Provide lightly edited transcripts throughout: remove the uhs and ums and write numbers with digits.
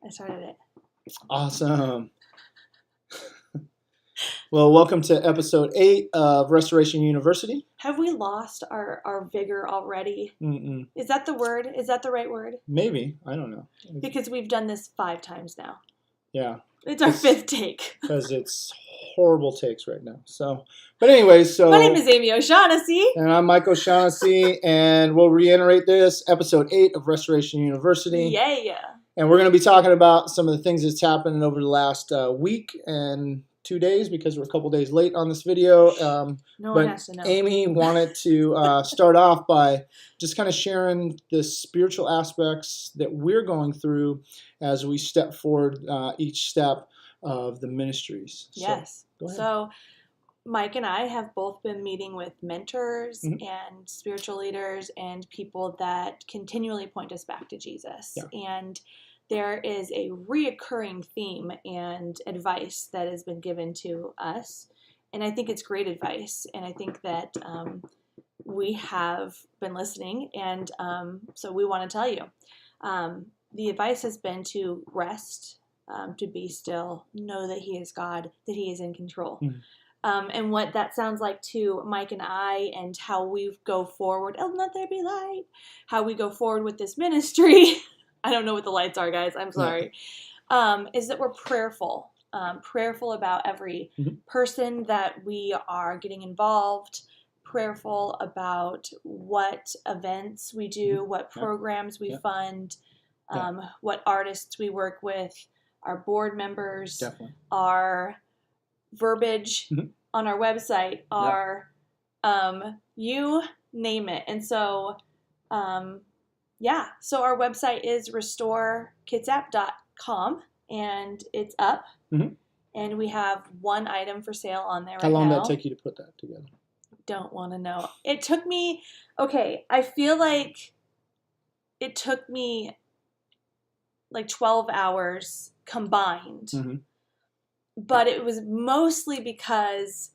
I started it. Awesome. Well, welcome to episode 8 of Restoration University. Have we lost our vigor already? Mm-mm. Is that the word? Is that the right word? Maybe. I don't know. Because we've done this 5 times now. Yeah. It's our 5th take. Because it's horrible takes right now. But anyway, My name is Amy O'Shaughnessy. And I'm Mike O'Shaughnessy. And we'll reiterate this, episode 8 of Restoration University. Yeah. And we're going to be talking about some of the things that's happened over the last week and 2 days, because we're a couple days late on this video. No one has to know. Amy wanted to start off by just kind of sharing the spiritual aspects that we're going through as we step forward each step of the ministries. Yes. Go ahead. So Mike and I have both been meeting with mentors and spiritual leaders and people that continually point us back to Jesus. Yeah. And there is a reoccurring theme and advice that has been given to us. And I think it's great advice. And I think that we have been listening. And so we want to tell you. The advice has been to rest, to be still, know that He is God, that He is in control. And what that sounds like to Mike and I, and how we go forward, oh, let there be light, how we go forward with this ministry. I don't know what the lights are, guys. I'm sorry. Is that we're prayerful. Prayerful about every person that we are getting involved. Prayerful about what events we do, what programs we fund, what artists we work with, our board members, our verbiage on our website, our you name it. And so so our website is restorekidsapp.com, and it's up, and we have one item for sale on there right now. How long did that take you to put that together? Don't want to know. It took me, I feel like it took me like 12 hours combined, but it was mostly because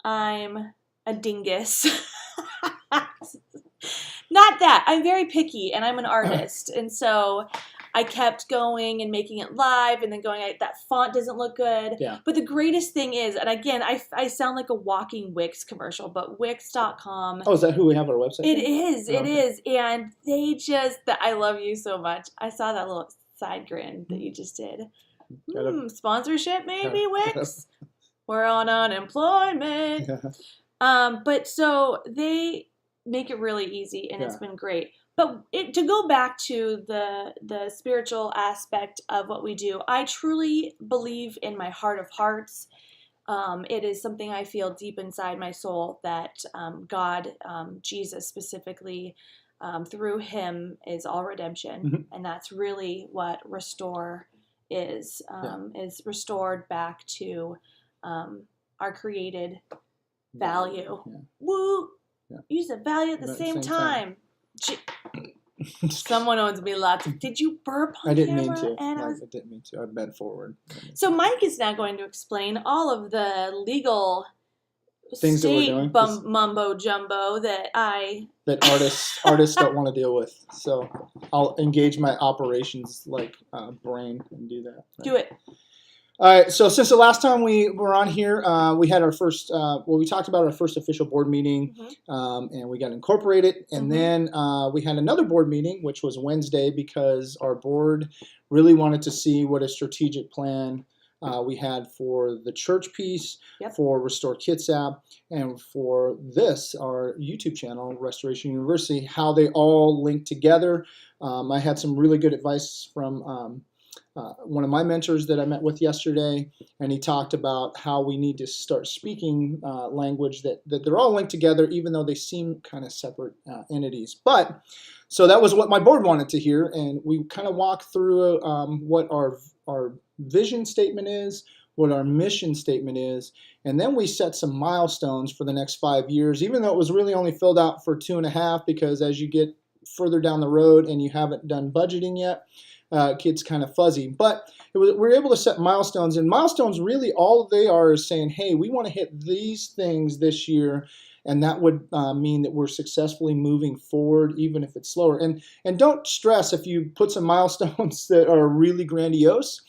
I'm a dingus. Not that. I'm very picky, and I'm an artist, and so I kept going and making it live, and then going, that font doesn't look good. Yeah. But the greatest thing is, and again, I sound like a walking Wix commercial, but Wix.com. Oh, is that who we have on our website? It is. It is. And they I love you so much. I saw that little side grin that you just did. Sponsorship, maybe, Wix? We're on unemployment. But so they make it really easy, and it's been great. But to go back to the spiritual aspect of what we do, I truly believe in my heart of hearts. It is something I feel deep inside my soul that God, Jesus specifically, through Him is all redemption. And that's really what restore is restored back to our created value. Woo! Use the value at the same time. Someone owes me lots. Did you burp on camera? I didn't mean to. I bent forward. So Mike is now going to explain all of the legal things that we're doing, mumbo jumbo that artists don't want to deal with. So I'll engage my operations brain and do that. Right? Do it. All right, so since the last time we were on here, we had our first, we talked about our first official board meeting, and we got incorporated. And then we had another board meeting, which was Wednesday, because our board really wanted to see what a strategic plan we had for the church piece, for Restore Kitsap, and for this, our YouTube channel, Restoration University, how they all link together. I had some really good advice from one of my mentors that I met with yesterday, and he talked about how we need to start speaking language that they're all linked together, even though they seem kind of separate entities. But so that was what my board wanted to hear, and we kind of walked through what our vision statement is, what our mission statement is, and then we set some milestones for the next 5 years, even though it was really only filled out for 2.5, because as you get further down the road and you haven't done budgeting yet, it gets kind of fuzzy. But we're able to set milestones, and milestones really all they are is saying, hey, we want to hit these things this year, and that would mean that we're successfully moving forward, even if it's slower. And don't stress if you put some milestones that are really grandiose,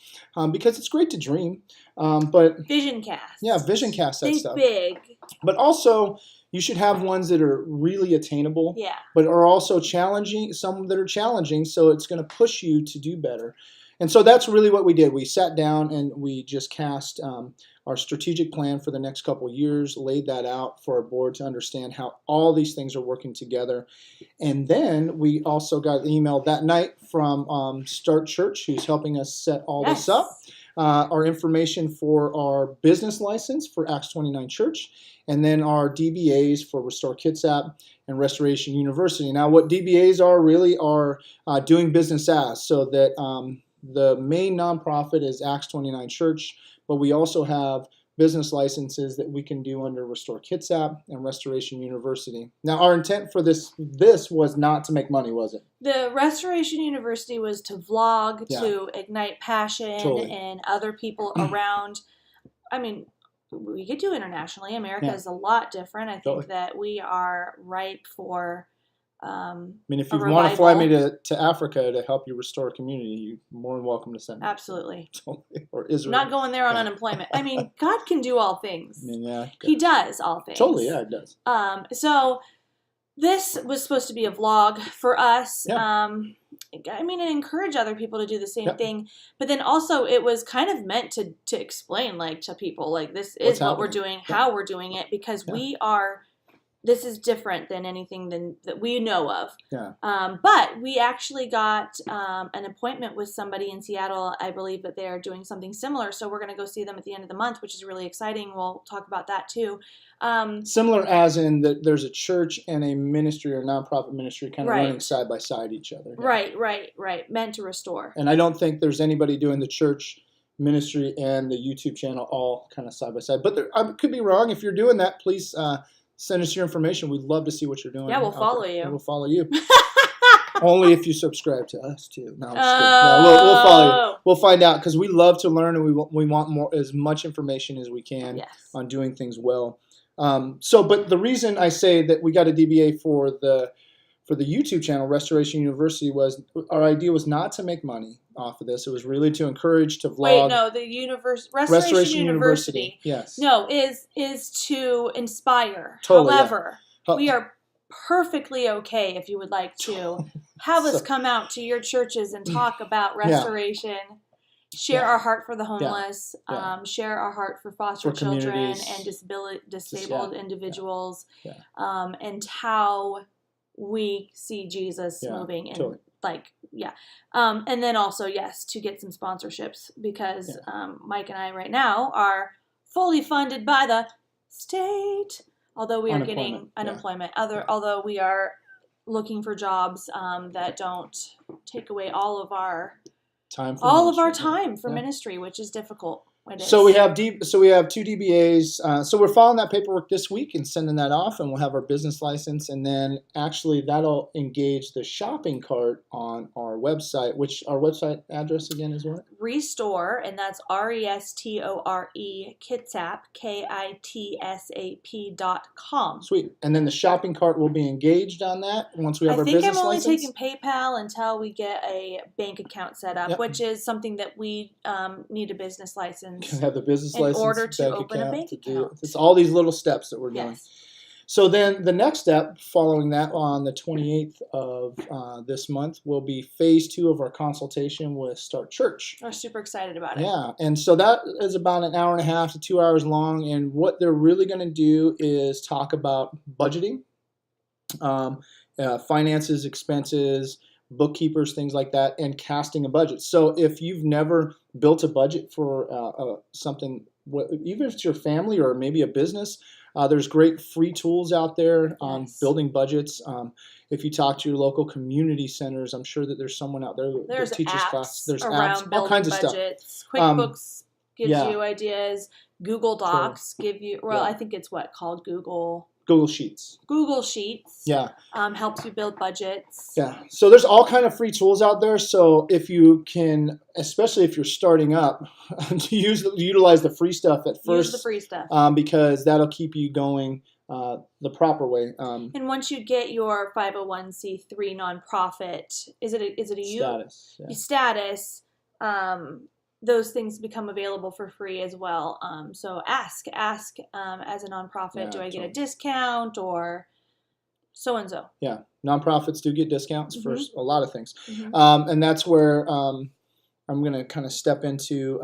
because it's great to dream. But Vision cast. Yeah, vision cast that Think stuff. big. But also, you should have ones that are really attainable, Yeah. but are also challenging, some that are challenging, so it's going to push you to do better. And so that's really what we did. We sat down and we just cast our strategic plan for the next couple of years, laid that out for our board to understand how all these things are working together. And then we also got an email that night from Start Church, who's helping us set all this up. Our information for our business license for Acts 29 Church, and then our DBAs for Restore Kitsap and Restoration University. Now, what DBAs are really are doing business as, so that the main nonprofit is Acts 29 Church, but we also have business licenses that we can do under Restore Kitsap and Restoration University. Now, our intent for this was not to make money, was it? The Restoration University was to vlog, Yeah. to ignite passion Totally. in other people around. I mean, we could do internationally. America Yeah. is a lot different. I think Totally. that we are ripe for I mean, if a you want to fly me revival. to Africa to help you restore a community, you're more than welcome to send me. Absolutely. Or Israel. Not going there on Yeah. unemployment. I mean, God can do all things. I mean, yeah. He does all things. Totally, yeah, it does. So this was supposed to be a vlog for us. Yeah. I mean, and encourage other people to do the same Yeah. thing. But then also it was kind of meant to explain, like, to people, like, this is What's what we're happening. doing, Yeah. how we're doing it, because Yeah. this is different than anything that we know of. Yeah. But we actually got an appointment with somebody in Seattle. I believe that they're doing something similar. So we're going to go see them at the end of the month, which is really exciting. We'll talk about that too. Similar as in that there's a church and a ministry or nonprofit ministry kind of Right. running side by side each other. Yeah. Right. Meant to restore. And I don't think there's anybody doing the church ministry and the YouTube channel all kind of side by side. But I could be wrong. If you're doing that, please send us your information. We'd love to see what you're doing. Yeah, we'll out follow there. you. Yeah, we'll follow you. Only if you subscribe to us too. No, I'm just kidding. No, we'll follow you. We'll find out because we love to learn and we want more, as much information as we can Yes. on doing things well. But the reason I say that we got a DBA for the YouTube channel, Restoration University, was our idea was not to make money off of this. It was really to encourage, to vlog. Wait, no, the Restoration University. Yes. No, is to inspire. Totally, yeah. However, we are perfectly okay if you would like to have us So- come out to your churches and talk about restoration. Share Yeah. our heart for the homeless. Yeah. Share our heart for foster For children communities. and disabled Yeah. individuals. Yeah. And how we see Jesus Yeah, moving and totally. and then also, yes, to get some sponsorships because Mike and I right now are fully funded by the state, although we are getting unemployment. Although we are looking for jobs that don't take away all of our time for ministry, which is difficult. So we have two DBAs. So we're filing that paperwork this week and sending that off, and we'll have our business license, and then actually that'll engage the shopping cart on our website. Which our website address again is what? Restore, and that's RESTORE Kitsap KITSAP.com. Sweet. And then the shopping cart will be engaged on that once we have our business license. I think I'm only taking PayPal until we get a bank account set up, which is something that we need a business license. Have the business license in order to bank open a bank account. It's all these little steps that we're doing. Yes. So then the next step following that on the 28th of this month will be phase 2 of our consultation with Start Church. We're super excited about it. Yeah, and so that is about an hour and a half to 2 hours long, and what they're really going to do is talk about budgeting, finances, expenses, bookkeepers, things like that, and casting a budget. So if you've never built a budget for something, even if it's your family or maybe a business, there's great free tools out there on building budgets. If you talk to your local community centers, I'm sure that there's someone out there that teaches classes. There's around apps, all kinds budgets. of stuff. QuickBooks gives you ideas. Google Docs give you, I think it's called Google Sheets. Google Sheets. Yeah. Helps you build budgets. Yeah. So there's all kind of free tools out there. So if you can, especially if you're starting up, utilize the free stuff at first. Use the free stuff. Because that'll keep you going the proper way. And once you get your 501c3 nonprofit, is it a Status. Yeah. status? Those things become available for free as well. So ask as a nonprofit, Yeah, do I get a totally. discount or so and so? Yeah, nonprofits do get discounts for a lot of things, Mhm. and that's where I'm going to kind of step into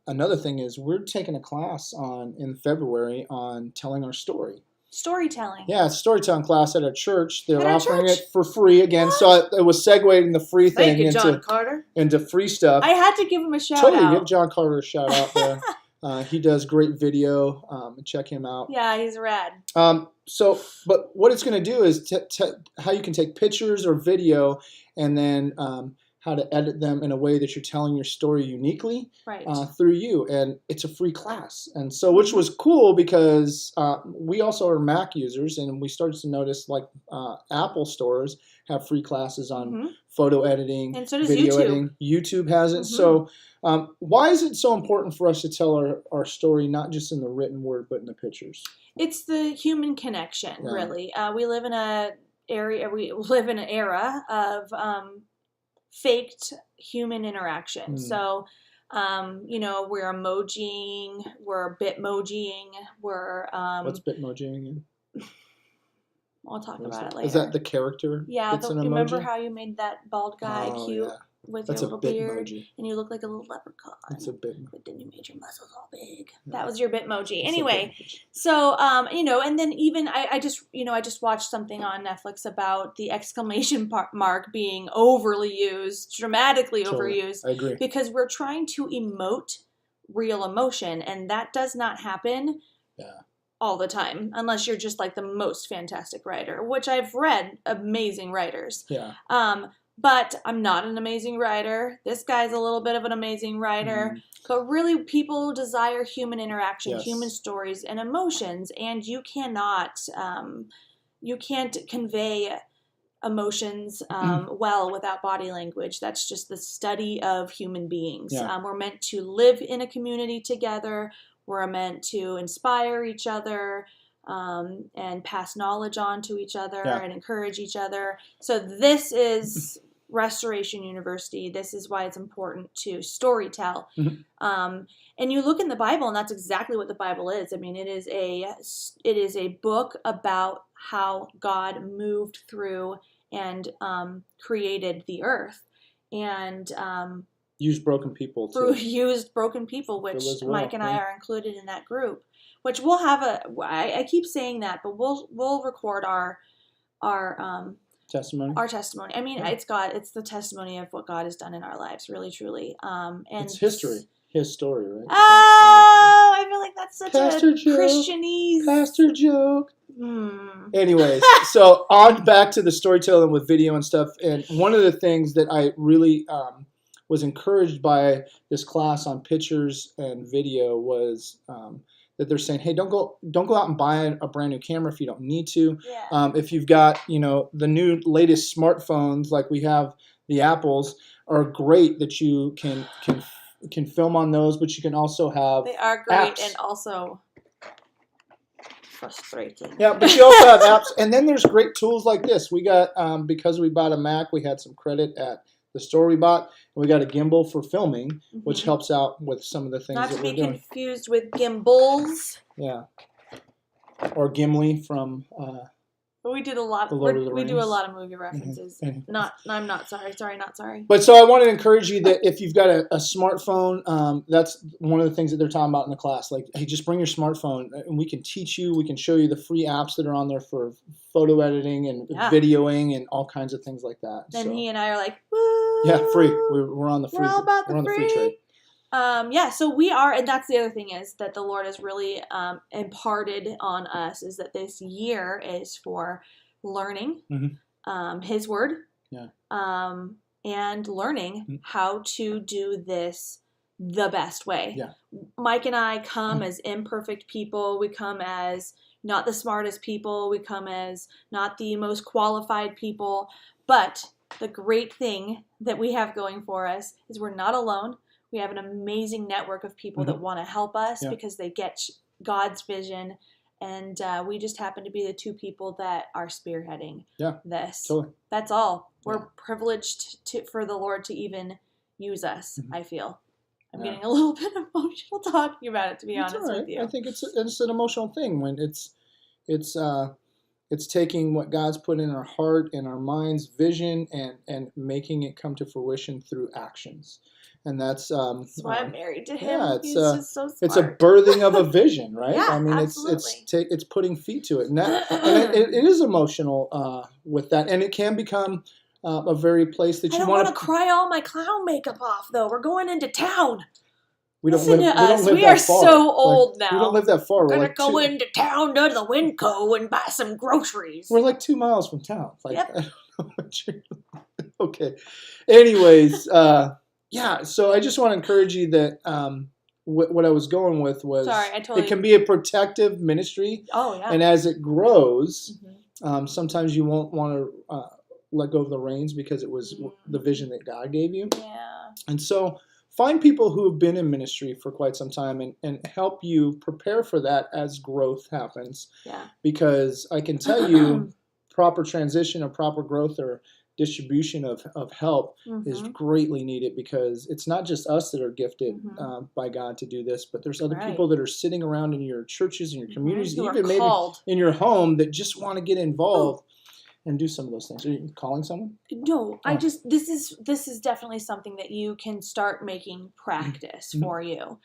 another thing. Is we're taking a class in February on telling our story. Storytelling. Yeah, it's a storytelling class at our church. They're At our offering church? it for free again. What? So it was segueing the free Thank thing you, John Carter. into free stuff. I had to give him a shout Totally, out. give John Carter a shout out there. He does great video. Check him out. Yeah, he's rad. But what it's going to do is how you can take pictures or video, and then how to edit them in a way that you're telling your story uniquely Right. Through you. And it's a free class. And so, which was cool because we also are Mac users, and we started to notice like Apple stores have free classes on photo editing, and so does video YouTube. editing. YouTube has it. So why is it so important for us to tell our story, not just in the written word, but in the pictures? It's the human connection, really. We live in an era of faked human interaction. So, we're emojiing, we're bitmojiing, we're What's bitmojiing? I'll talk about it later. Is that the character? Yeah, that's an emoji? Remember how you made that bald guy cute with that's your little beard, Bitmoji. and you look like a little leprechaun. That's a bit. But then you made your muscles all big. That was your Bitmoji. Anyway, so and then even I just watched something on Netflix about the exclamation mark being overly used, dramatically overused. I agree. Because we're trying to emote real emotion, and that does not happen. All the time, unless you're just like the most fantastic writer, which I've read amazing writers. Yeah. But I'm not an amazing writer. This guy's a little bit of an amazing writer. But really, people desire human interaction, human stories, and emotions. And you can't convey emotions well without body language. That's just the study of human beings. We're meant to live in a community together. We're meant to inspire each other and pass knowledge on to each other and encourage each other. So this is Restoration University. This is why it's important to storytell. And you look in the Bible, and that's exactly what the Bible is. I mean, it is a book about how God moved through and created the earth. And used broken people used broken people, which Mike and I are included in that group. Which we'll have I keep saying that, but we'll record our testimony. Our testimony. I mean, it's the testimony of what God has done in our lives, really, truly. And it's history, his story, right? Oh, I feel like that's such Pastor a Christianese pastor joke. Anyways, so on back to the storytelling with video and stuff. And one of the things that I really was encouraged by this class on pictures and video was that they're saying, hey, don't go out and buy a brand new camera if you don't need to. If you've got the new latest smartphones, like we have the Apples, are great that you can film on those, but you can also have they are great apps. And also frustrating. Yeah, but you also have apps, and then there's great tools like this. We got because we bought a Mac, we had some credit at the store we bought, and we got a gimbal for filming, which helps out with some of the things Not that to we're be doing. confused with gimbals. Yeah, or Gimli from. But we did a lot. We do a lot of movie references. I'm not sorry. Not sorry. But so I want to encourage you that if you've got a smartphone, that's one of the things that they're talking about in the class. Like, hey, just bring your smartphone, and we can teach you. We can show you the free apps that are on there for photo editing and videoing and all kinds of things like that. And he and I are like, woo! Yeah, free. We're on the free. We're all about the free trade. So we are, and that's the other thing is that the Lord has really imparted on us is that this year is for learning His Word, and learning how to do this the best way. Yeah. Mike and I come as imperfect people. We come as not the smartest people. We come as not the most qualified people. But the great thing that we have going for us is we're not alone. We have an amazing network of people that want to help us because they get God's vision And we just happen to be the two people that are spearheading this. Totally. That's all. We're privileged for the Lord to even use us, I feel. I'm getting a little bit emotional talking about it, to be honest with you. I think it's an emotional thing when it's taking what God's put in our heart and our mind's vision and making it come to fruition through actions. And that's why I'm married to him. Yeah, He's just so smart. It's a birthing of a vision, right? Yeah, I mean, absolutely. it's putting feet to it, and it is emotional with that, and it can become a very place that you want to. I don't want to cry all my clown makeup off, though. We're going into town. Listen to us. We are so old now. We don't live that far. We're going to go into town to the Winco and buy some groceries. We're like 2 miles from town. Yep. I don't know what you're... Okay. Anyways, yeah. So I just want to encourage you that what I was going with was it can be a protective ministry. Oh, yeah. And as it grows, sometimes you won't want to let go of the reins because it was the vision that God gave you. Yeah. And so find people who have been in ministry for quite some time and help you prepare for that as growth happens. Yeah. Because I can tell you proper transition or proper growth or distribution of help is greatly needed, because it's not just us that are gifted by God to do this, but there's other people that are sitting around in your churches and your communities, even maybe in your home, that just want to get involved and do some of those things. Are you calling someone? No, I just this is definitely something that you can start making practice for you.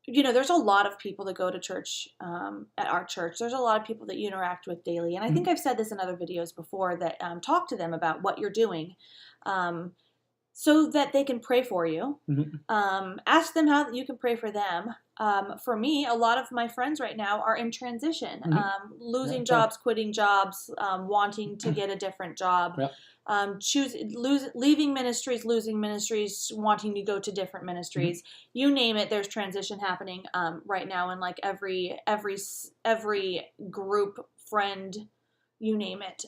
There's a lot of people that go to church at our church. There's a lot of people that you interact with daily. And I think I've said this in other videos before, that talk to them about what you're doing so that they can pray for you. Ask them how you can pray for them. For me, a lot of my friends right now are in transition, losing jobs, quitting jobs, wanting to get a different job. Leaving ministries, losing ministries, wanting to go to different ministries. You name it, there's transition happening right now in like every group, friend, you name it.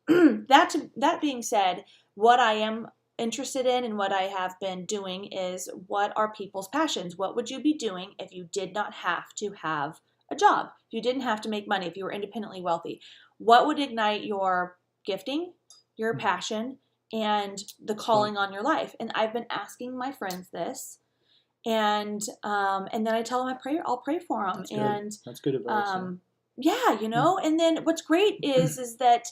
That being said, what I am interested in and what I have been doing is, what are people's passions? What would you be doing if you did not have to have a job? If you didn't have to make money, if you were independently wealthy? What would ignite your gifting, your passion, and the calling on your life? And I've been asking my friends this, and then I tell them I'll pray for them. That's good advice. And then what's great is that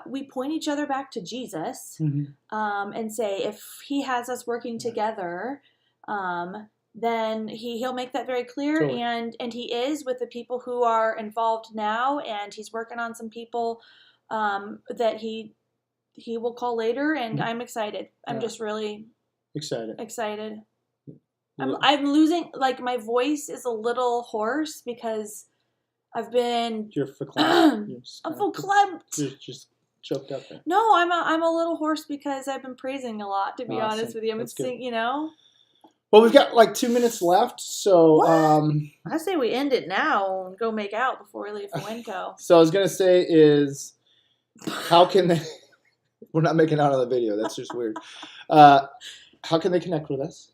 we point each other back to Jesus, and say, if he has us working together, then he'll make that very clear. Totally. And he is with the people who are involved now, and he's working on some people that he will call later, and I'm excited. I'm just really excited. I'm losing, like, my voice is a little hoarse because I've been... You're verklempt. I'm verklempt. You're just choked up there. No, I'm a little hoarse because I've been praising a lot, to be honest with you. I've been singing, Well, we've got like 2 minutes left, so... I say we end it now and go make out before we leave for Winco. So I was going to say is, how can they... We're not making out on the video. That's just weird. How can they connect with us?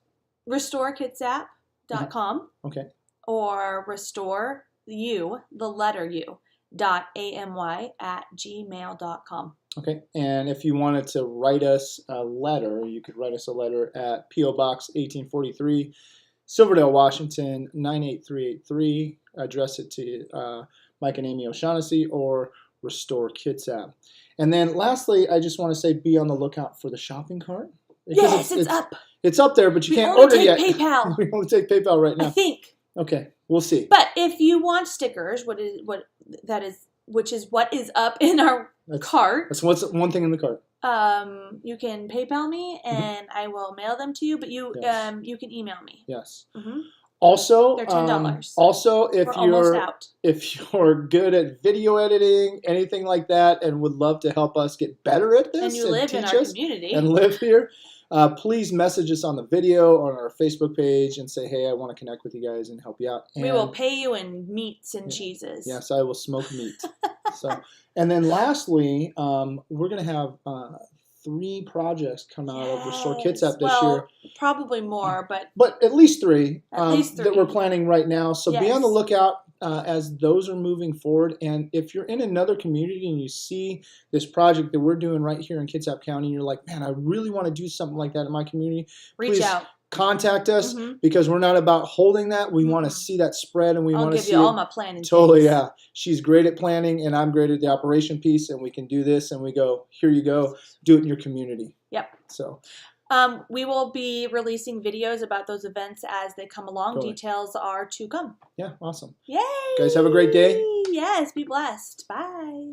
RestoreKitsap.com. Okay. Or restore you, the letter U, .amy@gmail.com. Okay. And if you wanted to write us a letter, you could write us a letter at P.O. Box 1843, Silverdale, Washington, 98383. Address it to Mike and Amy O'Shaughnessy, or Restore Kitsap. And then lastly, I just want to say, be on the lookout for the shopping cart. Yes, it's up. It's up there, but you can't order yet. We only take PayPal. We only take PayPal right now. I think. Okay, we'll see. But if you want stickers, which is what is up in our cart. That's one thing in the cart. You can PayPal me and I will mail them to you. But you can email me. Yes. Also, they're $10. Also, if almost you're good at video editing, anything like that, and would love to help us get better at this, and you live in our community and live here, please message us on the video or on our Facebook page and say, hey, I want to connect with you guys and help you out. And we will pay you in meats and cheeses. Yes, I will smoke meat. And then lastly, we're going to have 3 projects come out of Restore Kitsap this year. Probably more, but at least 3 that we're planning right now. So be on the lookout. as those are moving forward. And if you're in another community and you see this project that we're doing right here in Kitsap County, and you're like, man, I really want to do something like that in my community, Reach out. Contact us, Mhm. because we're not about holding that. We want to Mhm. see that spread, and we I'll want to give see you all it. my planning. Totally, tips. yeah. She's great at planning, and I'm great at the operation piece, and we can do this. And we go, here you go, do it in your community. Yep. So. We will be releasing videos about those events as they come along. Totally. Details are to come. Yeah, awesome. Yay! Guys, have a great day. Yes, be blessed. Bye.